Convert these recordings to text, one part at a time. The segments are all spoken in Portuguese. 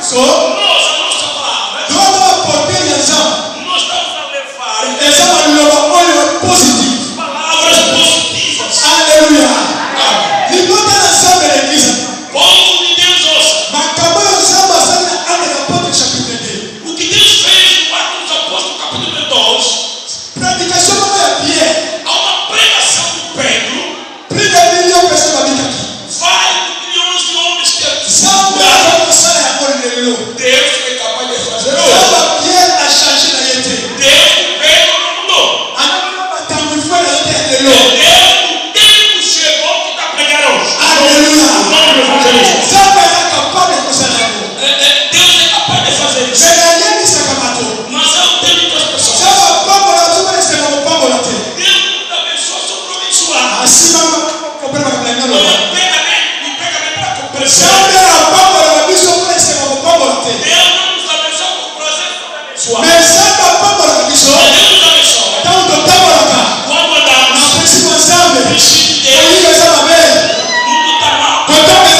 So, nós, a nossa palavra, nós estamos a levar palavras positivas. Aleluia. Povo de Deus, ouça. O que Deus fez no Atos dos Apóstolos, capítulo 12, há uma pregação do Pedro, vai com milhões de homens que Deus foi capaz de fazer hoje. Deus, o Pedro não mudou. Deus, o tempo chegou que está pregando hoje. Aleluia. O nome do evangelista. Deus é capaz de fazer isso. Mas é o tempo das pessoas. Deus não dá abençoa, só para abençoar. Me pega bem para compreensar. Deus não nos abençoa com prazer para abençoar. Mas Deus nos abençoa. Quando andamos no princípio de Deus, tudo está mal. Tudo está mal.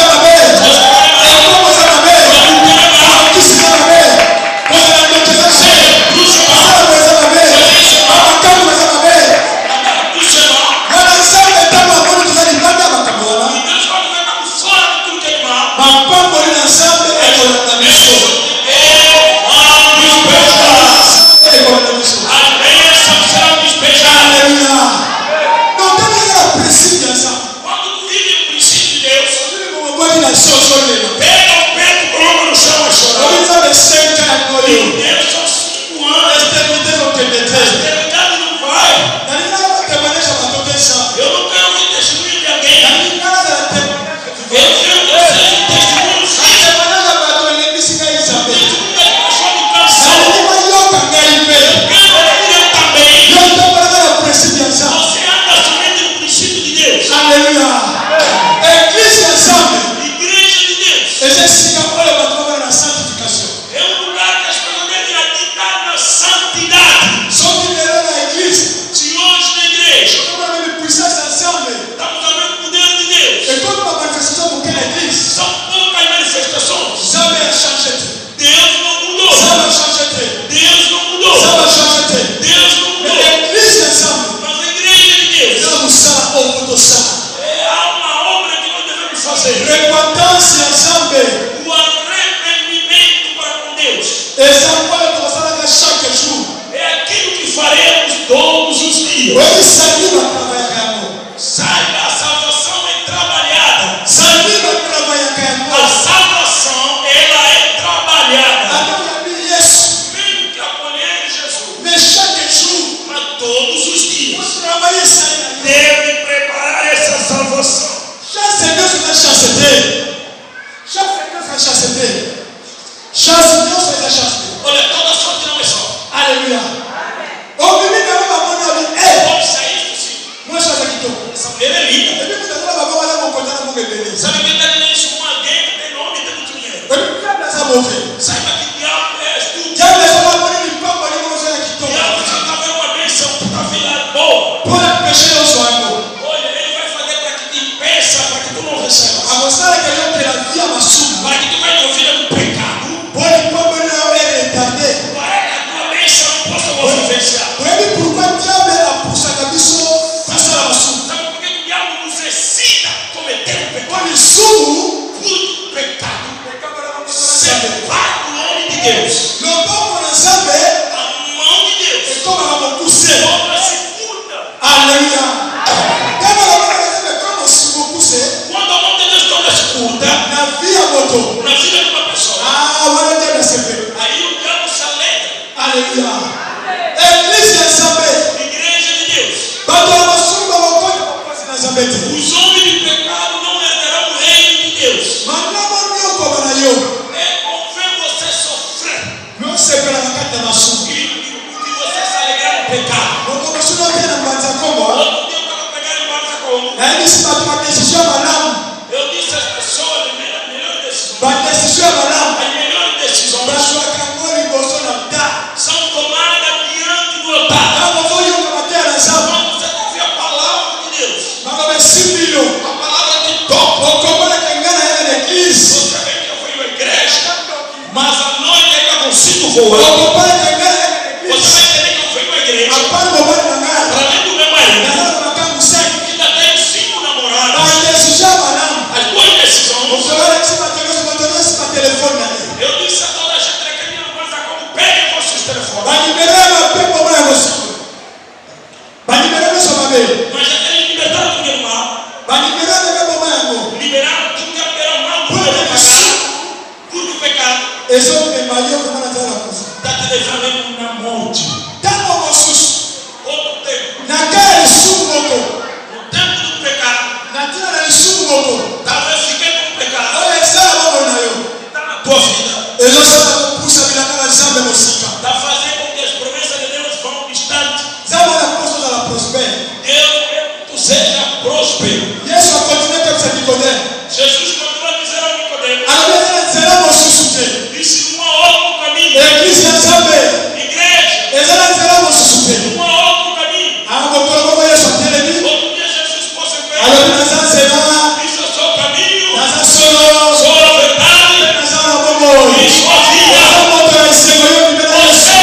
O arrependimento para com Deus é aquilo que faremos todos os dias. Saiba, a salvação é trabalhada. A salvação, ela é trabalhada. Mesmo que acolher Jesus, mas todos os dias deve preparar essa salvação. Olha, toda sorte não é só. Aleluia. Pode sair do sim. Essa mulher é linda. Sabe quem está dizendo isso? Um alguém que tem nome e tem muito dinheiro. Saiba que diabo é tudo. Diabo já está vendo uma bênção que está virada boa. Olha, ele vai fazer para que te impeça, para que tu não recebas. Para que tu vai ouvir no pecado. Para que a tua bênção não possa vivenciar. Sabe por que o diabo nos excita a cometer o pecado? Por pecado. Separa o nome de Deus. A mão de Deus. Obra-se curta. Aleluia. Quando a mão de Deus torna-se curta na vida de uma pessoa, aí o diabo se alegra. Aleluia. Igreja de Deus. Os homens de pecado não herdarão o reino de Deus. É convém você sofrer. E você se alegrar no pecado. Outro dia eu estava pegando em Barça Congo. Eu disse às pessoas, a melhor decisão são tomadas diante do altar. Quando você ouvir a palavra de Deus, a palavra que toca. Você vê que eu fui à igreja, mas boa. Você vai entender que eu fui para a igreja. Além do meu marido, ainda tenho 5 namorados. As 2 decisões. Eu disse a toda a gente que a minha coisa como peguem vocês telefones. Mas eles liberaram tudo que mal. Liberaram tudo que era mal. Tudo pecado. Está te deixando na morte. Outro tempo. No tempo do pecado. Talvez fiquei com o pecado. Está na tua vida. Está fazendo com que as promessas de Deus vão distantes. Deus quer que tu seja próspero. Jesus continua dizendo ao Nicodemo. Disse um a outro caminho. Igreja. Um a outro caminho. Outro dia Jesus fosse ver. Isso é só o caminho. Só a verdade. E sua vida. Você é o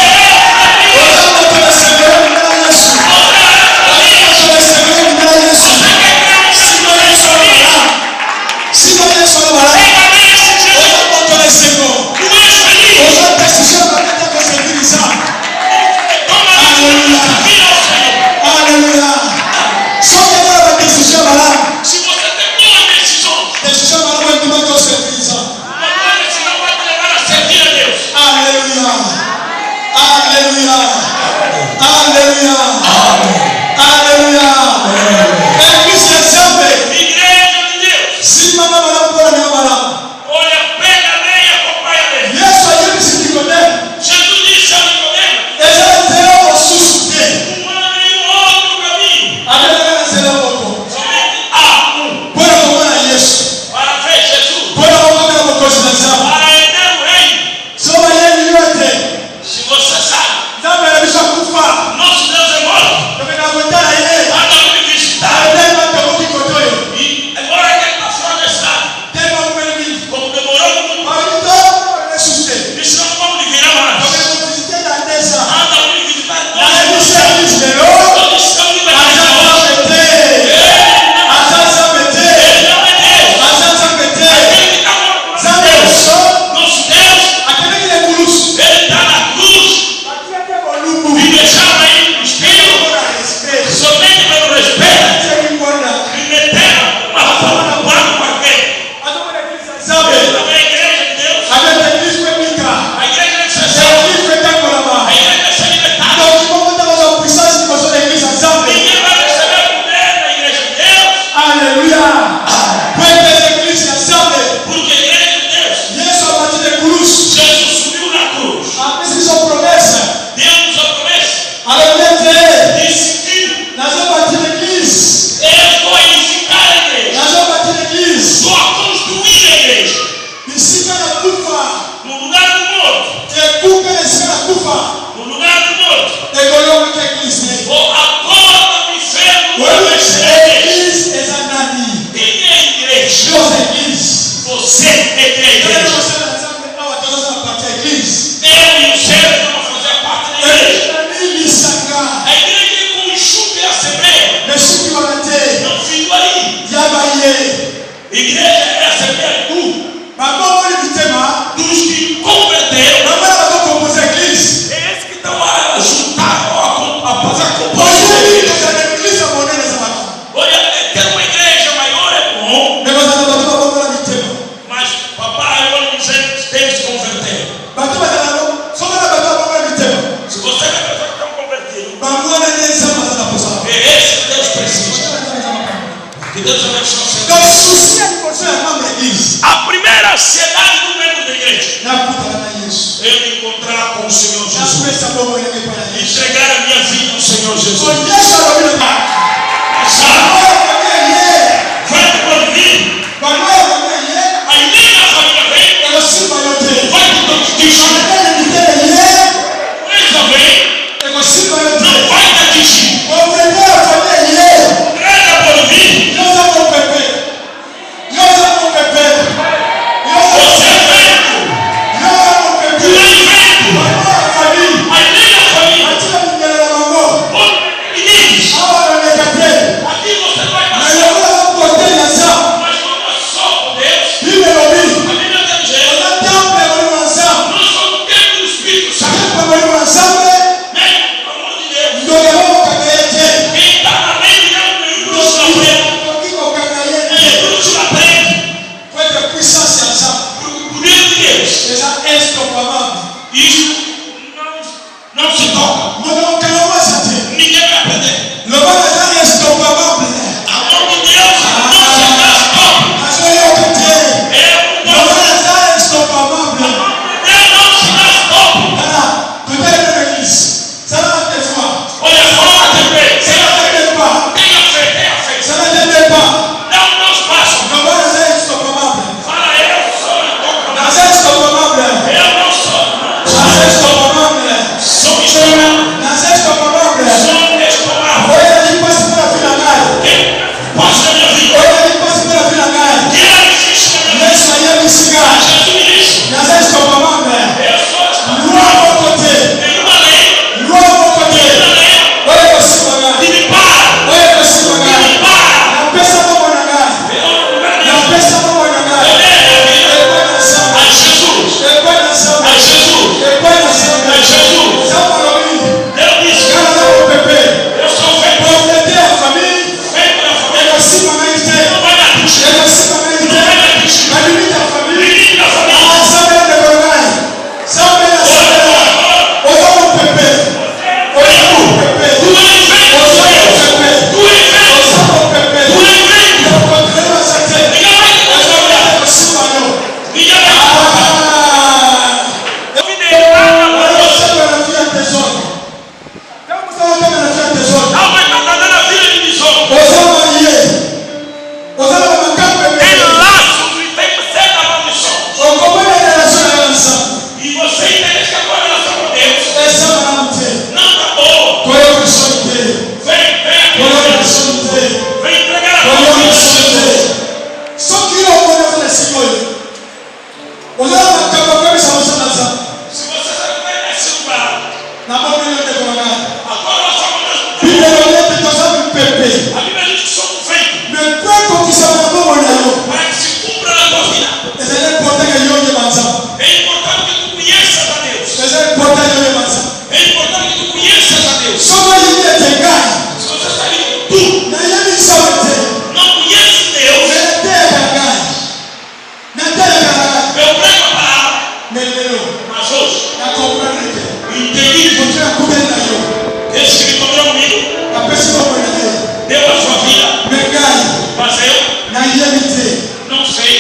se você tem boa decisão, uma coisa que não vai te levar a servir a Deus. Igreja de Deus. Olha, pega a lenha e acompanha dele. Jesus disse a Nicodemo. Um ano e um outro caminho. Somente há um. Para ver Jesus. Para entrar no reino. Se você sabe, nosso Deus é morto. Manda me visitar. E agora que ele está fora da estrada, como demorou muito, disse não vamos lhe virar mais. Manda me visitar. Todos estão libertados. Ele não é Deus. Aquele que está morto não é Deus. Nosso Deus, ele está na cruz. Me deixaram aí no espírito. Somente pelo respeito. Me meteram uma roupa no barco para quê? Ele não é a igreja de Deus. A igreja deve ser salva. A igreja deve ser libertada. Ninguém vai receber poder na igreja de Deus. Porque a igreja de Deus, Jesus subiu na cruz. Deus nos a promessa. Disse que eu vou edificar a igreja. Vou construir a igreja. No lugar do morto. No lugar do morto. Vou agora me vendo no igreja. Quem é a igreja? Você é a igreja. Eu e o céu vamos fazer parte da igreja. A igreja com o enxuto e a semeia. Não fico aí. Igreja é a semeia dos que converteram. É esse que estão a juntar, a fazer a composição. Olha, ter uma igreja maior é bom. Mas papai, olha, nos tempos converteram. Se você quer pessoa que estão convertidos, é esse que Deus precisa. Que Deus abençoe. A primeira ansiedade do membro da igreja é me encontrar com o Senhor Jesus. Entregar a minha vida ao Senhor Jesus. Vai por mim. Aí nem a família vem. Vai por todos os dias. Coisa vem. Não vai dar dizim. Entrega por mim. Você é vento. Tu és vento. Essa é estopamento. Isso não se toca. Ninguém vai aprender. A mão de Deus não se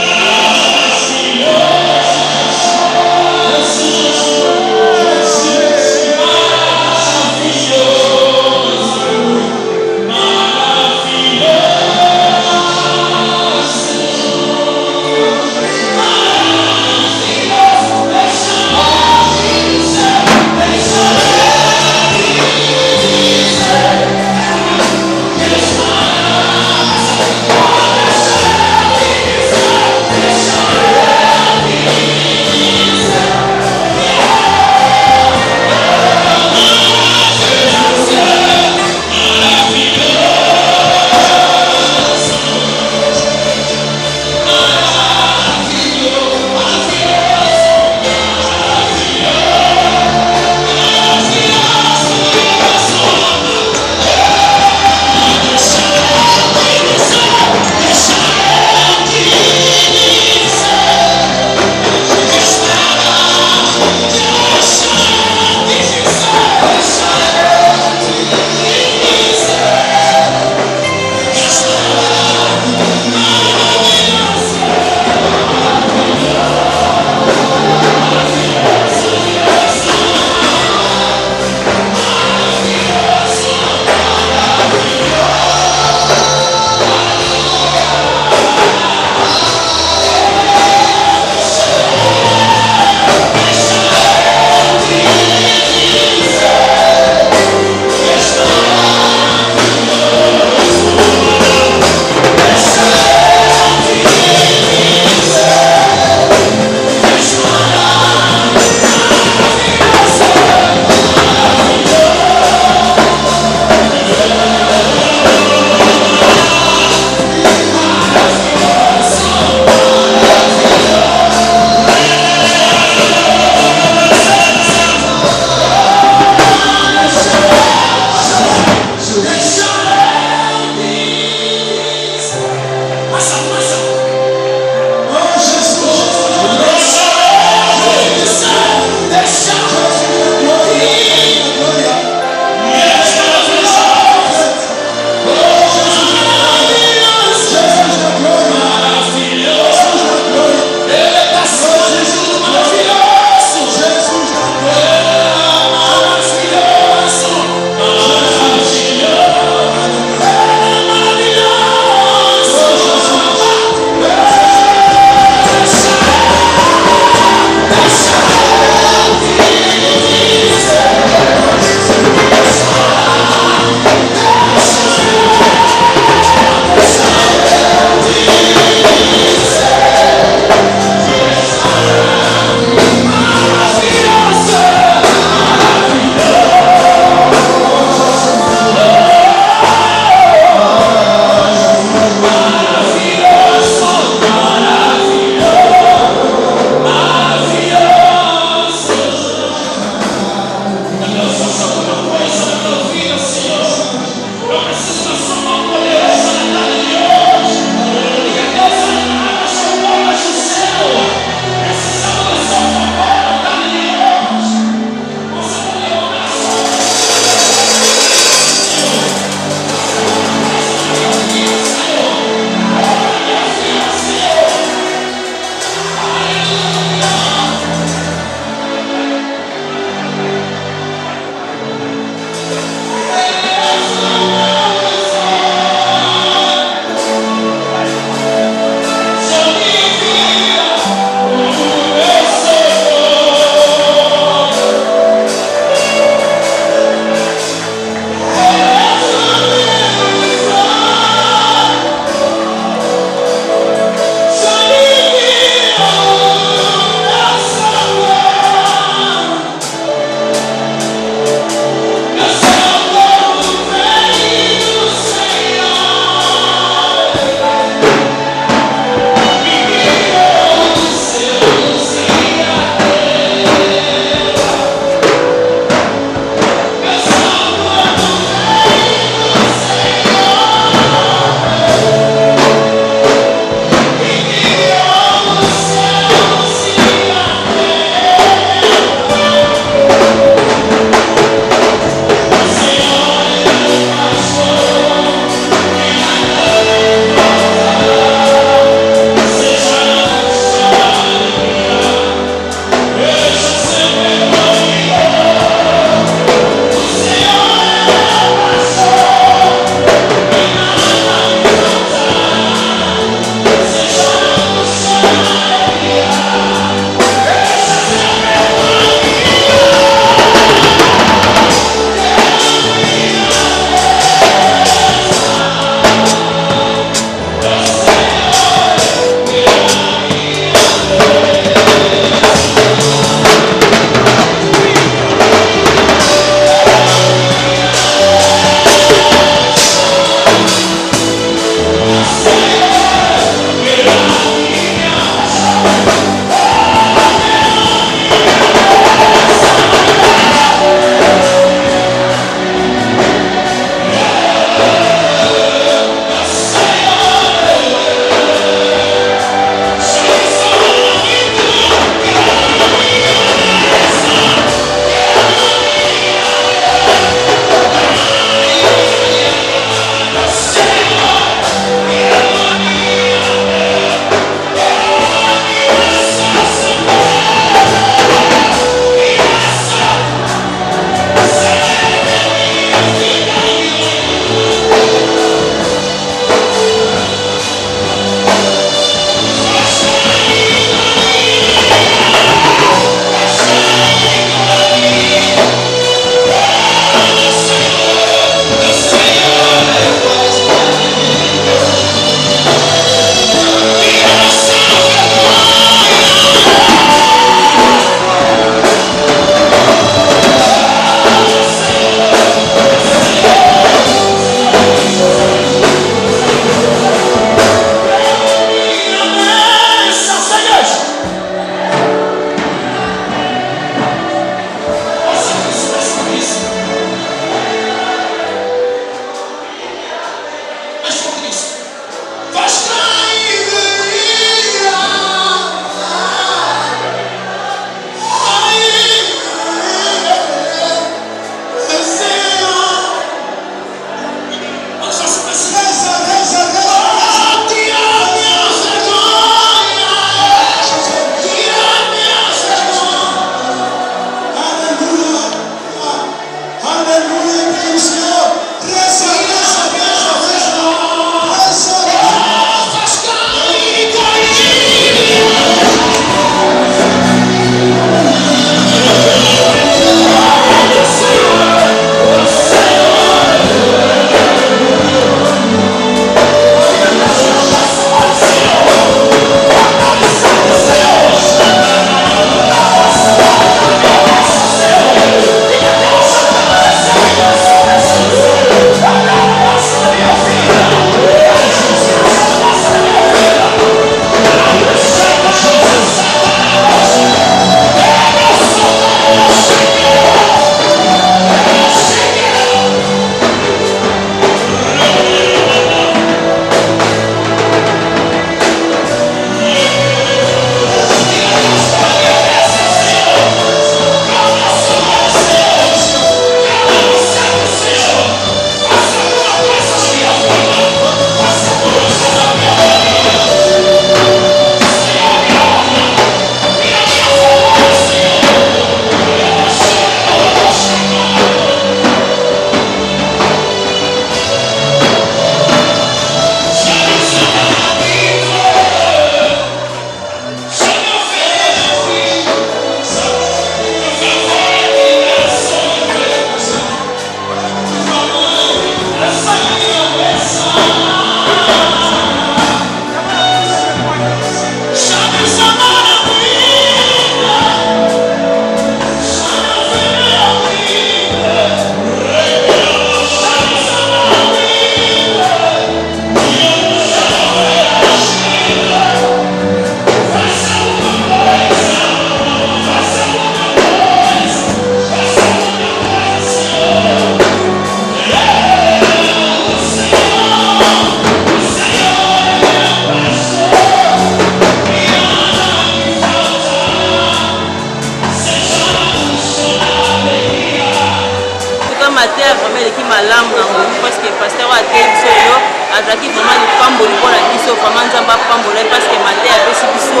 lokola biso vraiment nzambe apambola parce que Mateya apesi biso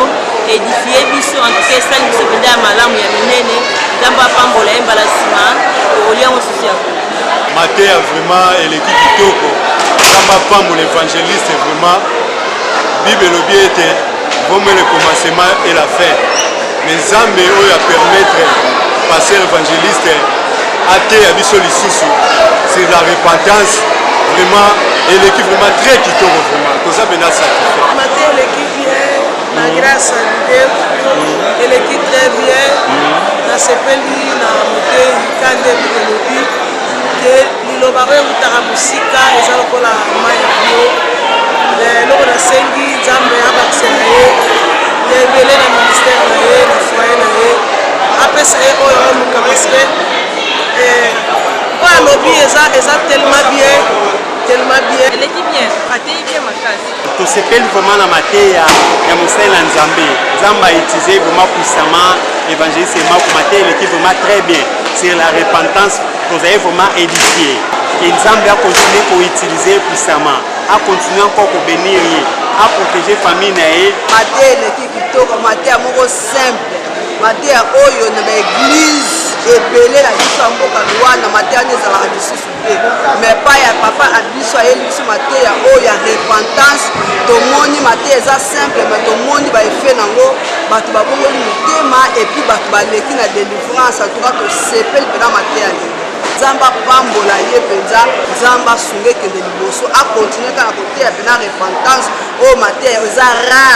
édifie biso en tout cas esali biso mpenza ya malamu ya minene nzambe apambola ye mbala nsima olia mosusu ya Mateya vraiment eleki kitoko nzambe apambola évangéliste vraiment bible elobi ete comme le commencement et la fin mais nzambe oyo a permettre passer évangéliste ateya biso lisusu sur la repentance vraiment eleki vraiment très kitoko vraiment toza mpena satisfait. Mateya eleki bien na grâce à Dieu eleki très bien nasepeli na motei kande elobi ke liloba oyo ekutaka mosika eza lokola mai ya bio eloko nasengi nzambe abakisa na ye ya ebele na ministère na ye na foyer na ye apesa ye oyo aluka parceke oyo alobi eza tellement bien eleki bien atei bien makasi tosepeli vraiment na mateya ya mosali na nzambe nzambe autilize vraiment puissamment évangéliste mako mateya eleki vraiment très bien sur la repentance tozali vraiment édifié que nzambe akontinue koutilize puissamment akontinue encore kobénir ye aprotéger famille na ye. mateya eleki kitoko mateya moko simple mateya oyo na baeglise ebele na biso ya mboka Rwanda mateya wana ezalaka lisusu te mais epai ya papa abiso ayeli biso mateya oyo ya repentance tomoni mateya eza simple mais tomoni baefe nango bato babongoli mitema epuis bato baleki na délivrance antuka tosepeli mpena mateya lelo nzambe apambola ye mpenza nzambe asunga ekende liboso akontinue kaka koteya mpena repentance oyo mateya eza rare